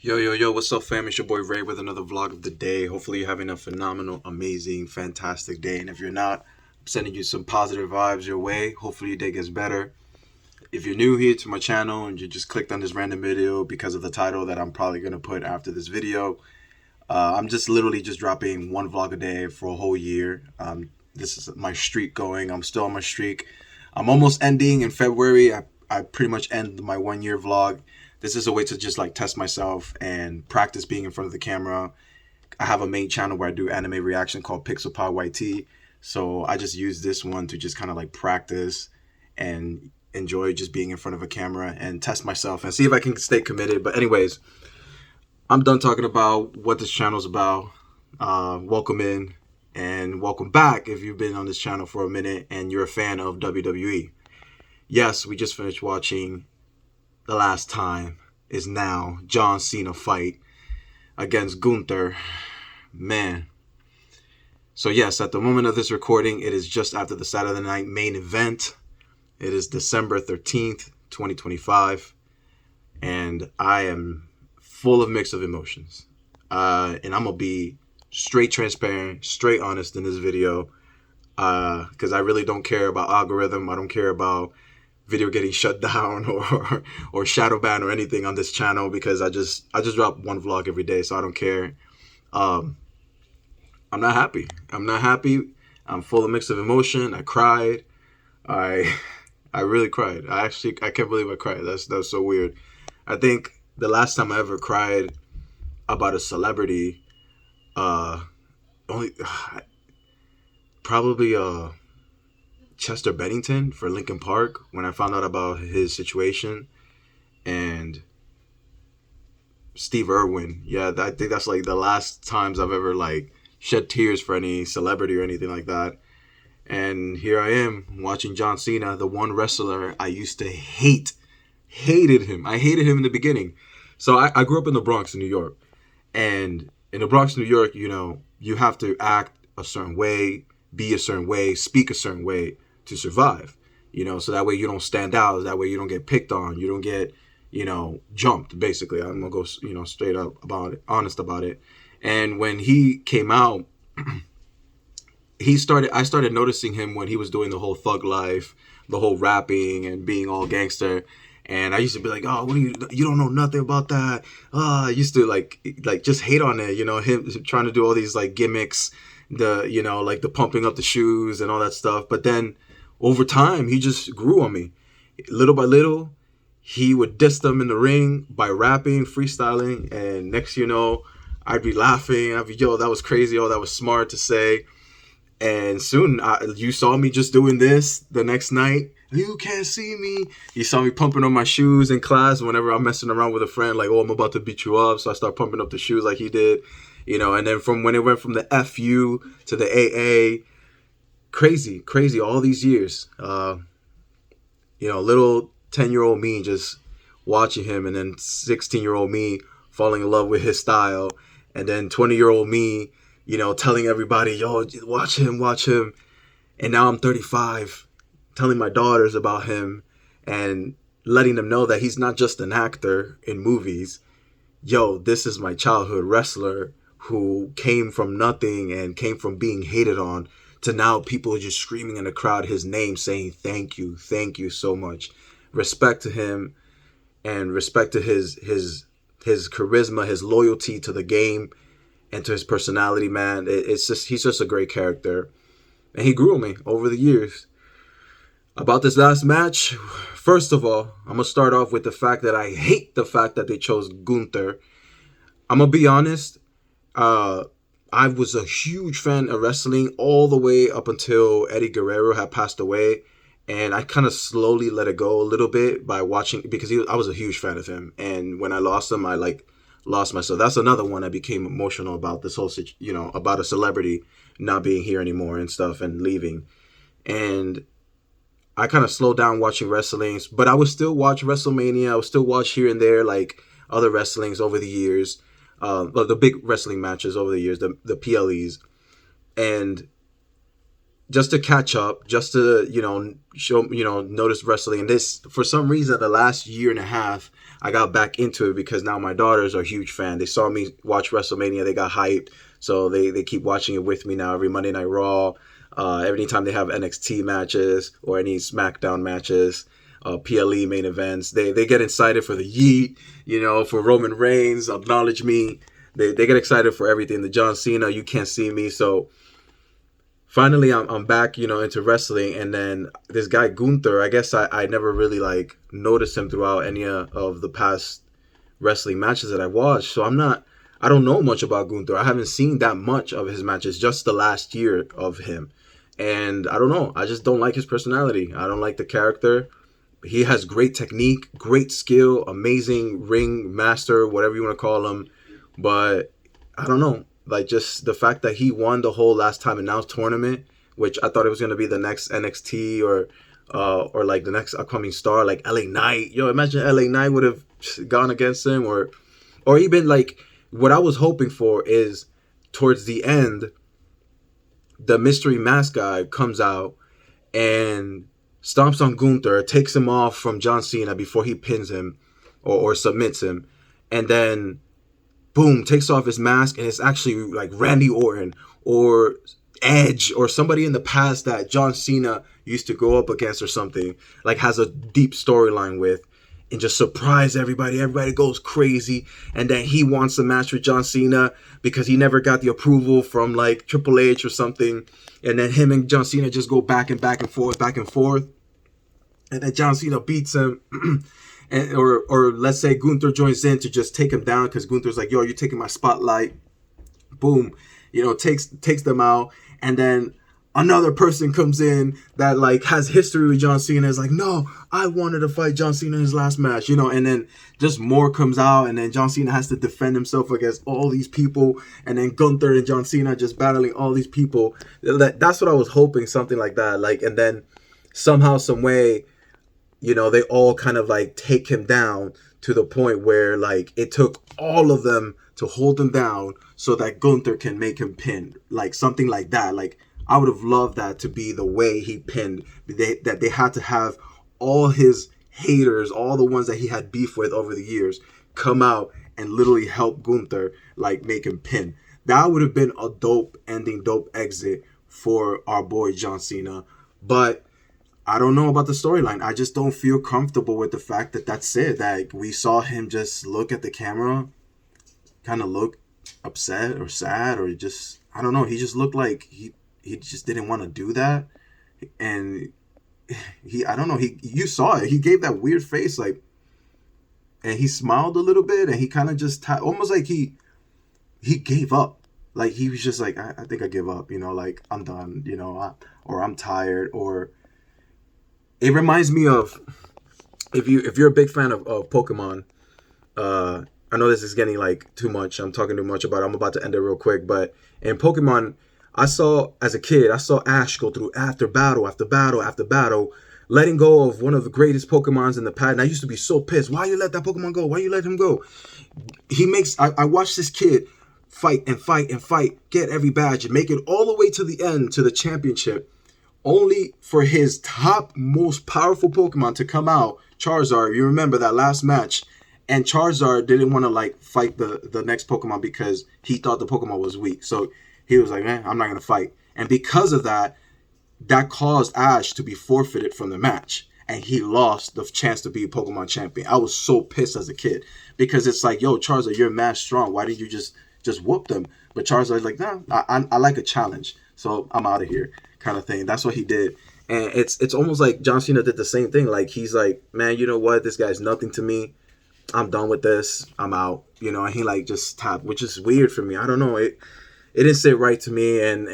Yo, what's up, fam? It's your boy Ray with another vlog of the day. Hopefully, you're having a phenomenal, amazing, fantastic day. And if you're not, I'm sending you some positive vibes your way. Hopefully, your day gets better. If you're new here to my channel and you just clicked on this random video because of the title that I'm probably going to put after this video, I'm just literally just dropping one vlog a day for a whole year. This is my streak going. I'm still on my streak. I'm almost ending in February. I pretty much end my 1 year vlog. This is a way to just like test myself and practice being in front of the camera. I have a main channel where I do anime reaction called PixelPodYT. So I just use this one to just kind of like practice and enjoy just being in front of a camera and test myself and see if I can stay committed. But anyways, I'm done talking about what this channel is about. Welcome in and welcome back if you've been on this channel for a minute and you're a fan of WWE. Yes, we just finished watching The Last Time Is Now John Cena fight against Gunther. Man. So yes, at the moment of this recording, it is just after the Saturday night main event. It is December 13th, 2025. And I am full of mix of emotions. And I'm going to be straight transparent, straight honest in this video. Because I really don't care about algorithm. I don't care about video getting shut down or shadow ban or anything on this channel, because I just drop one vlog every day, so I don't care. I'm not happy. I'm full of mix of emotion. I cried. I really cried. I can't believe I cried. That's so weird. I think the last time I ever cried about a celebrity, only probably Chester Bennington for Linkin Park, when I found out about his situation, and Steve Irwin. Yeah, I think that's like the last times I've ever like shed tears for any celebrity or anything like that. And here I am watching John Cena, the one wrestler I used to hated him. I hated him in the beginning. So I grew up in the Bronx, in New York, and in the Bronx, New York, you know, you have to act a certain way, be a certain way, speak a certain way to survive, you know, so that way you don't stand out, that way you don't get picked on, you don't get, you know, jumped. Basically, I'm gonna go, you know, straight up about it, honest about it. And when he came out, I started noticing him when he was doing the whole thug life, the whole rapping and being all gangster. And I used to be like, oh, what do you don't know nothing about that. I used to like just hate on it, you know, him trying to do all these like gimmicks, you know, like the pumping up the shoes and all that stuff. But then over time, he just grew on me. Little by little, he would diss them in the ring by rapping, freestyling. And next, you know, I'd be laughing. I'd be, yo, that was crazy. Oh, that was smart to say. And soon you saw me just doing this the next night. You can't see me. You saw me pumping on my shoes in class whenever I'm messing around with a friend. Like, oh, I'm about to beat you up. So I start pumping up the shoes like he did. You know, and then from when it went from the FU to the AA, crazy all these years. You know, little 10-year-old me just watching him, and then 16-year-old me falling in love with his style, and then 20-year-old me, you know, telling everybody, yo, watch him. And now I'm 35, telling my daughters about him and letting them know that he's not just an actor in movies. Yo, this is my childhood wrestler who came from nothing and came from being hated on to now people are just screaming in the crowd his name, saying thank you so much. Respect to him, and respect to his charisma, his loyalty to the game and to his personality, man. It's just, he's just a great character, and he grew on me over the years. About this last match, first of all, I'm gonna start off with the fact that I hate the fact that they chose Gunther. I'm gonna be honest. I was a huge fan of wrestling all the way up until Eddie Guerrero had passed away, and I kind of slowly let it go a little bit by watching, because I was a huge fan of him, and when I lost him, I like lost myself. That's another one I became emotional about, this whole you know, about a celebrity not being here anymore and stuff and leaving. And I kind of slowed down watching wrestlings, but I would still watch WrestleMania. I would still watch here and there like other wrestlings over the years. The big wrestling matches over the years, the PLEs, and just to catch up, just to, you know, show, you know, notice wrestling. And this, for some reason, the last year and a half, I got back into it because now my daughters are huge fan. They saw me watch WrestleMania, they got hyped, so they keep watching it with me now every Monday Night Raw. Every time they have NXT matches or any SmackDown matches, PLE main events, they get excited for the Yeet, for Roman Reigns, Acknowledge Me. They get excited for everything. The John Cena, You Can't See Me. So finally I'm back, into wrestling. And then this guy Gunther, I guess I never really like noticed him throughout any of the past wrestling matches that I watched. So I don't know much about Gunther. I haven't seen that much of his matches, just the last year of him. And I don't know. I just don't like his personality. I don't like the character. He has great technique, great skill, amazing ring master, whatever you want to call him. But I don't know. Like, just the fact that he won the whole last time announced tournament, which I thought it was going to be the next NXT or like the next upcoming star, like LA Knight. Yo, imagine LA Knight would have gone against him, or even like what I was hoping for is towards the end, the mystery mask guy comes out and stomps on Gunther, takes him off from John Cena before he pins him or submits him, and then boom, takes off his mask, and it's actually like Randy Orton or Edge or somebody in the past that John Cena used to go up against or something, like has a deep storyline with, and just surprise everybody. Everybody goes crazy, and then he wants a match with John Cena because he never got the approval from like Triple H or something, and then him and John Cena just go back and forth, and then John Cena beats him. And, or let's say Gunther joins in to just take him down because Gunther's like, yo, you're taking my spotlight. Boom, takes them out. And then another person comes in that like has history with John Cena. Is like, no, I wanted to fight John Cena in his last match, and then just more comes out, and then John Cena has to defend himself against all these people, and then Gunther and John Cena just battling all these people. That's what I was hoping, something like that. Like, and then somehow, some way, they all kind of like take him down to the point where like it took all of them to hold him down so that Gunther can make him pin, like something like that. Like, I would have loved that to be the way he pinned. That they had to have all his haters, all the ones that he had beef with over the years, come out and literally help Gunther, like make him pin. That would have been a dope ending, dope exit for our boy John Cena. But I don't know about the storyline. I just don't feel comfortable with the fact that that's it. That we saw him just look at the camera, kind of look upset or sad, or just, I don't know. He just looked like he just didn't want to do that. And I don't know. You saw it. He gave that weird face, like, and he smiled a little bit, and he kind of just almost like he gave up. Like, he was just like, I think I give up. Like, I'm done. Or I'm tired, or. It reminds me of, if you're a big fan of Pokemon, I know this is getting like too much. I'm talking too much about it. I'm about to end it real quick. But in Pokemon, as a kid, I saw Ash go through after battle, after battle, after battle, letting go of one of the greatest Pokemons in the past. And I used to be so pissed. Why you let that Pokemon go? Why you let him go? I watched this kid fight and fight and fight, get every badge, and make it all the way to the end, to the championship, only for his top most powerful Pokemon to come out, Charizard. You remember that last match, and Charizard didn't want to like fight the next Pokemon because he thought the Pokemon was weak. So he was like, I'm not gonna fight. And because of that caused Ash to be forfeited from the match, and he lost the chance to be a Pokemon champion. I was so pissed as a kid because it's like, yo, Charizard, you're mad strong. Why did you just whoop them? But Charizard's like, nah, I like a challenge, so I'm out of here, kind of thing. That's what he did. And it's almost like John Cena did the same thing. Like, he's like, man, you know what? This guy's nothing to me. I'm done with this. I'm out. And he like just tapped, which is weird for me. I don't know. It didn't sit right to me, and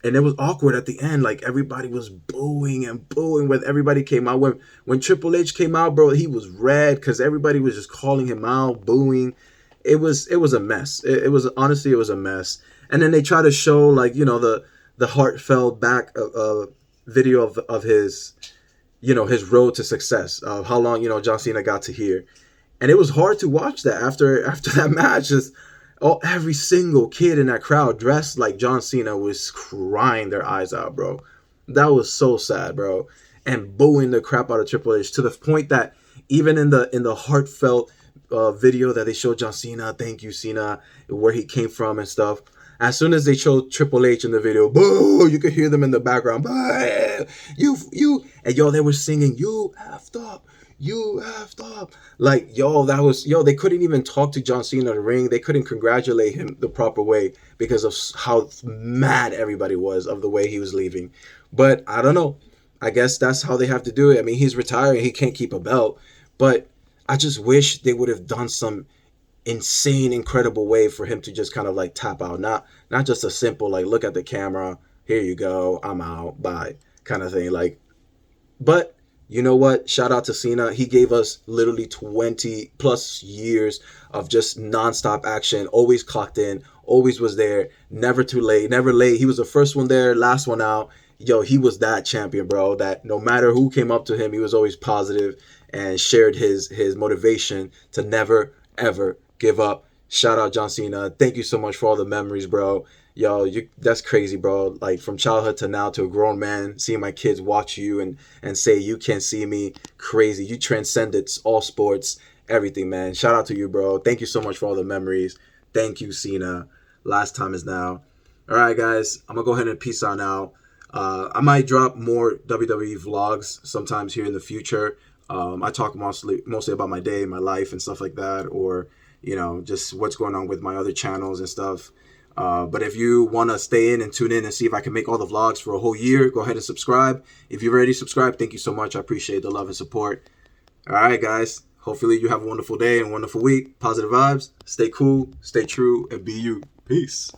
it was awkward at the end. Like, everybody was booing and booing when everybody came out. When Triple H came out, bro, he was red because everybody was just calling him out, booing. It was a mess. It was honestly, it was a mess. And then they try to show like, the heartfelt back video of his, his road to success, of how long, John Cena got to here. And it was hard to watch that after that match. Just every single kid in that crowd dressed like John Cena was crying their eyes out, bro. That was so sad, bro. And booing the crap out of Triple H to the point that even in the heartfelt video that they showed John Cena, thank you Cena, where he came from and stuff. As soon as they showed Triple H in the video, boo, you could hear them in the background. You, and yo, they were singing, you effed up, you effed up. Like, yo, that was, yo, they couldn't even talk to John Cena in the ring. They couldn't congratulate him the proper way because of how mad everybody was of the way he was leaving. But I don't know. I guess that's how they have to do it. I mean, he's retiring. He can't keep a belt. But I just wish they would have done some insane, incredible way for him to just kind of like tap out. Not just a simple like look at the camera, here you go, I'm out, bye kind of thing. Like, but you know what? Shout out to Cena. He gave us literally 20 plus years of just nonstop action. Always clocked in, always was there, never too late, never late. He was the first one there, last one out. Yo, he was that champion, bro. That no matter who came up to him, he was always positive and shared his motivation to never ever give up. Shout out John Cena. Thank you so much for all the memories, bro. Yo, that's crazy, bro. Like from childhood to now to a grown man, seeing my kids watch you and say you can't see me, crazy. You transcended all sports, everything, man. Shout out to you, bro. Thank you so much for all the memories. Thank you, Cena. Last time is now. All right, guys. I'm gonna go ahead and peace out now. I might drop more WWE vlogs sometimes here in the future. I talk mostly about my day, my life, and stuff like that, or just what's going on with my other channels and stuff. But if you want to stay in and tune in and see if I can make all the vlogs for a whole year, go ahead and subscribe. If you've already subscribed, thank you so much. I appreciate the love and support. All right, guys. Hopefully you have a wonderful day and a wonderful week. Positive vibes. Stay cool, stay true, and be you. Peace.